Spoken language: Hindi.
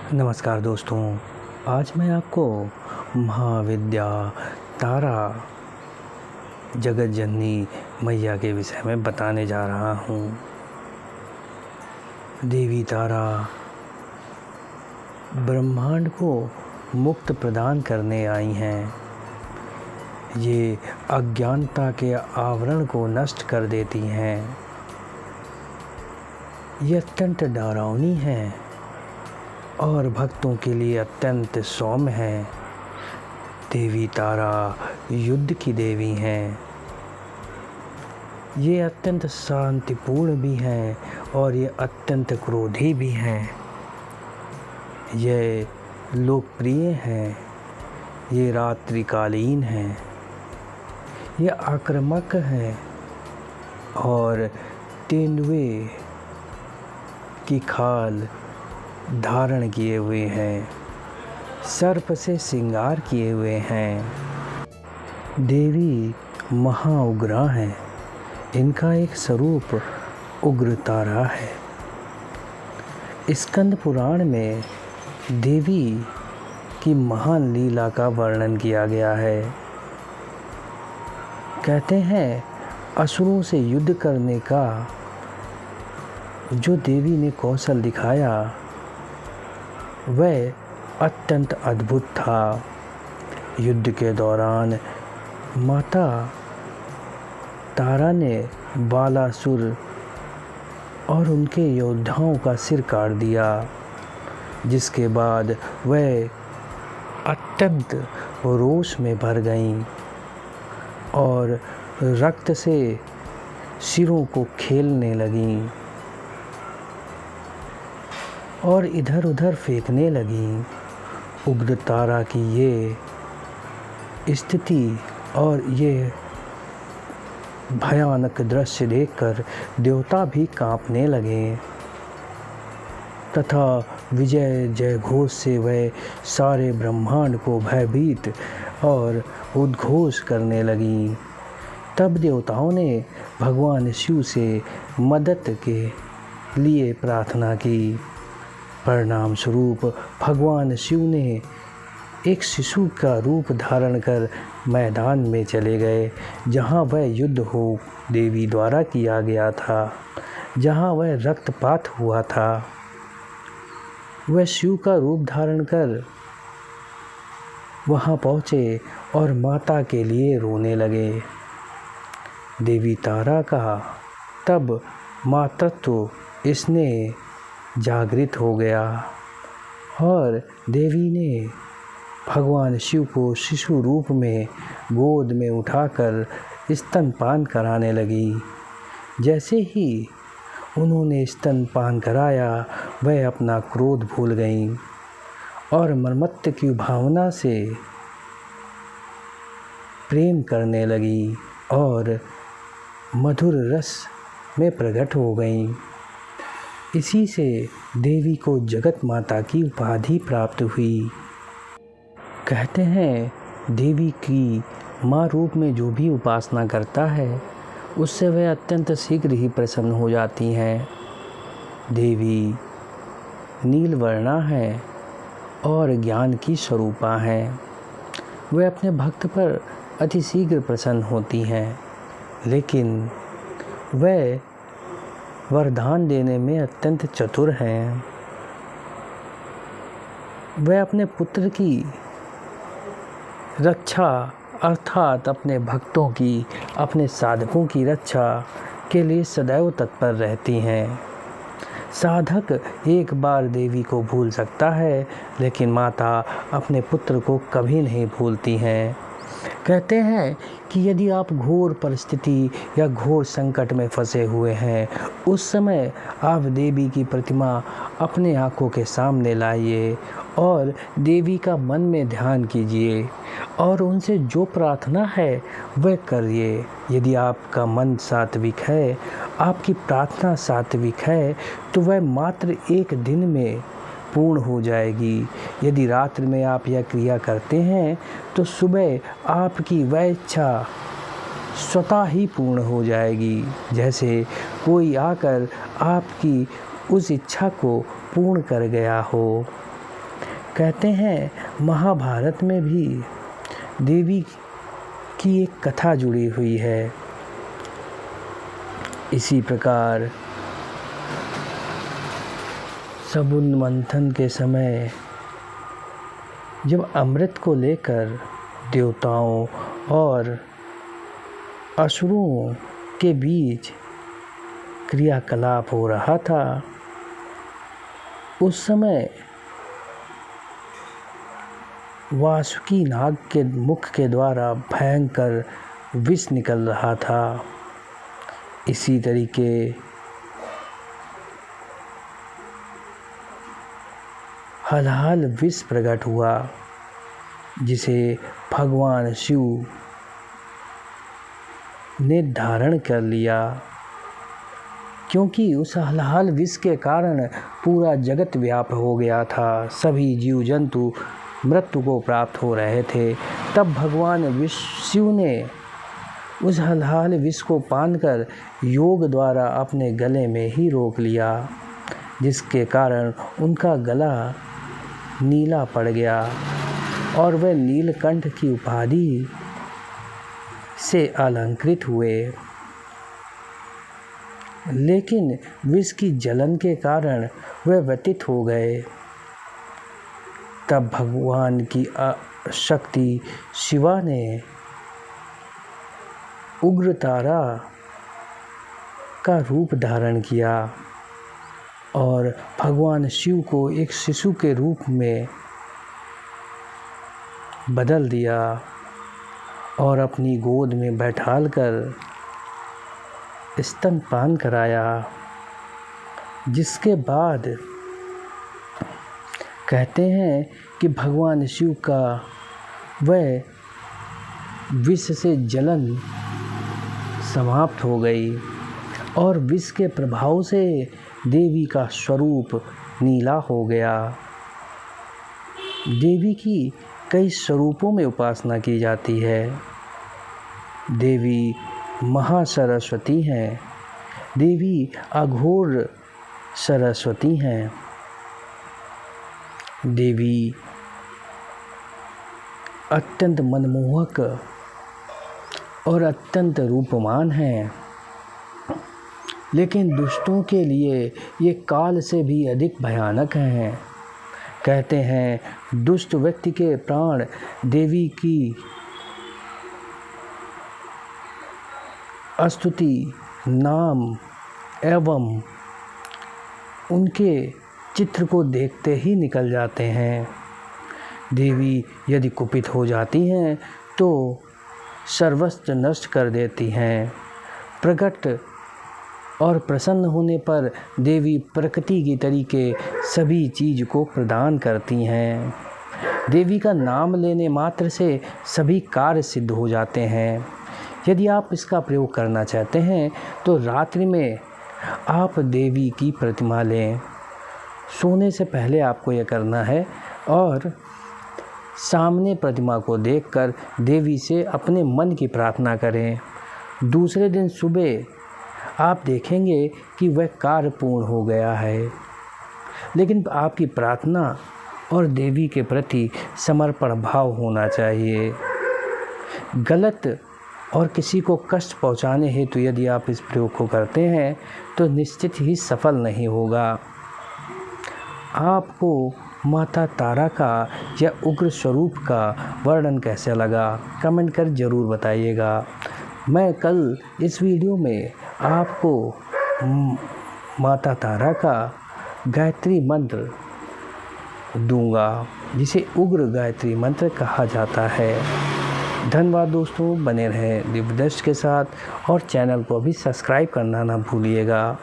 नमस्कार दोस्तों, आज मैं आपको महाविद्या तारा जगत जननी मैया के विषय में बताने जा रहा हूँ। देवी तारा ब्रह्मांड को मुक्त प्रदान करने आई हैं। ये अज्ञानता के आवरण को नष्ट कर देती हैं। ये अत्यंत डरावनी हैं और भक्तों के लिए अत्यंत सौम्य है। देवी तारा युद्ध की देवी हैं। ये अत्यंत शांतिपूर्ण भी हैं और ये अत्यंत क्रोधी भी हैं। ये लोकप्रिय हैं। ये रात्रिकालीन हैं। ये आक्रामक हैं और तेंदुए की खाल धारण किए हुए हैं। सर्प से श्रृंगार किए हुए हैं। देवी महाउग्रा हैं। इनका एक स्वरूप उग्र तारा है। स्कंद पुराण में देवी की महान लीला का वर्णन किया गया है। कहते हैं, असुरों से युद्ध करने का जो देवी ने कौशल दिखाया वह अत्यंत अद्भुत था। युद्ध के दौरान माता तारा ने बालासुर और उनके योद्धाओं का सिर काट दिया, जिसके बाद वह अत्यंत रोष में भर गईं और रक्त से सिरों को खेलने लगीं और इधर उधर फेंकने लगी। उग्र तारा की ये स्थिति और ये भयानक दृश्य देखकर देवता भी कांपने लगे तथा विजय जय घोष से वह सारे ब्रह्मांड को भयभीत और उद्घोष करने लगी। तब देवताओं ने भगवान शिव से मदद के लिए प्रार्थना की। परिणाम स्वरूप भगवान शिव ने एक शिशु का रूप धारण कर मैदान में चले गए, जहां वह युद्ध हो देवी द्वारा किया गया था, जहां वह रक्तपात हुआ था। वह शिव का रूप धारण कर वहां पहुँचे और माता के लिए रोने लगे। देवी तारा का तब मातृत्व इसने जागृत हो गया और देवी ने भगवान शिव को शिशु रूप में गोद में उठाकर स्तनपान कराने लगी। जैसे ही उन्होंने स्तनपान कराया, वह अपना क्रोध भूल गईं और ममत्व की भावना से प्रेम करने लगी और मधुर रस में प्रकट हो गईं। इसी से देवी को जगत माता की उपाधि प्राप्त हुई। कहते हैं, देवी की माँ रूप में जो भी उपासना करता है उससे वह अत्यंत शीघ्र ही प्रसन्न हो जाती हैं। देवी नीलवर्णा है और ज्ञान की स्वरूपा हैं। वह अपने भक्त पर अति शीघ्र प्रसन्न होती हैं, लेकिन वह वरदान देने में अत्यंत चतुर हैं। वह अपने पुत्र की रक्षा अर्थात अपने भक्तों की, अपने साधकों की रक्षा के लिए सदैव तत्पर रहती हैं। साधक एक बार देवी को भूल सकता है, लेकिन माता अपने पुत्र को कभी नहीं भूलती हैं। कहते हैं कि यदि आप घोर परिस्थिति या घोर संकट में फंसे हुए हैं, उस समय आप देवी की प्रतिमा अपने आँखों के सामने लाइए और देवी का मन में ध्यान कीजिए और उनसे जो प्रार्थना है वह करिए। यदि आपका मन सात्विक है, आपकी प्रार्थना सात्विक है, तो वह मात्र एक दिन में पूर्ण हो जाएगी। यदि रात्रि में आप यह क्रिया करते हैं तो सुबह आपकी वह इच्छा स्वतः ही पूर्ण हो जाएगी, जैसे कोई आकर आपकी उस इच्छा को पूर्ण कर गया हो। कहते हैं महाभारत में भी देवी की एक कथा जुड़ी हुई है। इसी प्रकार समुद्र मंथन के समय जब अमृत को लेकर देवताओं और असुरों के बीच क्रियाकलाप हो रहा था, उस समय वासुकी नाग के मुख के द्वारा भयंकर विष निकल रहा था। इसी तरीके हलाहल विष प्रकट हुआ, जिसे भगवान शिव ने धारण कर लिया, क्योंकि उस हलाहल विष के कारण पूरा जगत व्याप्त हो गया था। सभी जीव जंतु मृत्यु को प्राप्त हो रहे थे। तब भगवान शिव ने उस हलाहल विष को पान कर योग द्वारा अपने गले में ही रोक लिया, जिसके कारण उनका गला नीला पड़ गया और वे नीलकंठ की उपाधि से अलंकृत हुए। लेकिन विष की जलन के कारण वे व्यतीत हो गए। तब भगवान की शक्ति शिवा ने उग्रतारा का रूप धारण किया और भगवान शिव को एक शिशु के रूप में बदल दिया और अपनी गोद में बैठालकर स्तनपान कराया। जिसके बाद कहते हैं कि भगवान शिव का वह विष से जलन समाप्त हो गई और विष के प्रभाव से देवी का स्वरूप नीला हो गया। देवी की कई स्वरूपों में उपासना की जाती है। देवी महासरस्वती हैं, देवी अघोर सरस्वती हैं, देवी अत्यंत मनमोहक और अत्यंत रूपवान हैं, लेकिन दुष्टों के लिए ये काल से भी अधिक भयानक हैं। कहते हैं दुष्ट व्यक्ति के प्राण देवी की स्तुति, नाम एवं उनके चित्र को देखते ही निकल जाते हैं। देवी यदि कुपित हो जाती हैं तो सर्वस्व नष्ट कर देती हैं। प्रकट और प्रसन्न होने पर देवी प्रकृति की तरीके सभी चीज़ को प्रदान करती हैं। देवी का नाम लेने मात्र से सभी कार्य सिद्ध हो जाते हैं। यदि आप इसका प्रयोग करना चाहते हैं तो रात्रि में आप देवी की प्रतिमा लें। सोने से पहले आपको यह करना है और सामने प्रतिमा को देखकर देवी से अपने मन की प्रार्थना करें। दूसरे दिन सुबह आप देखेंगे कि वह कार्य पूर्ण हो गया है। लेकिन आपकी प्रार्थना और देवी के प्रति समर्पण भाव होना चाहिए। गलत और किसी को कष्ट पहुंचाने हेतु यदि आप इस प्रयोग को करते हैं तो निश्चित ही सफल नहीं होगा। आपको माता तारा का या उग्र स्वरूप का वर्णन कैसे लगा कमेंट कर ज़रूर बताइएगा। मैं कल इस वीडियो में आपको माता तारा का गायत्री मंत्र दूंगा, जिसे उग्र गायत्री मंत्र कहा जाता है। धन्यवाद दोस्तों, बने रहें दिव्यदर्शी के साथ और चैनल को भी सब्सक्राइब करना ना भूलिएगा।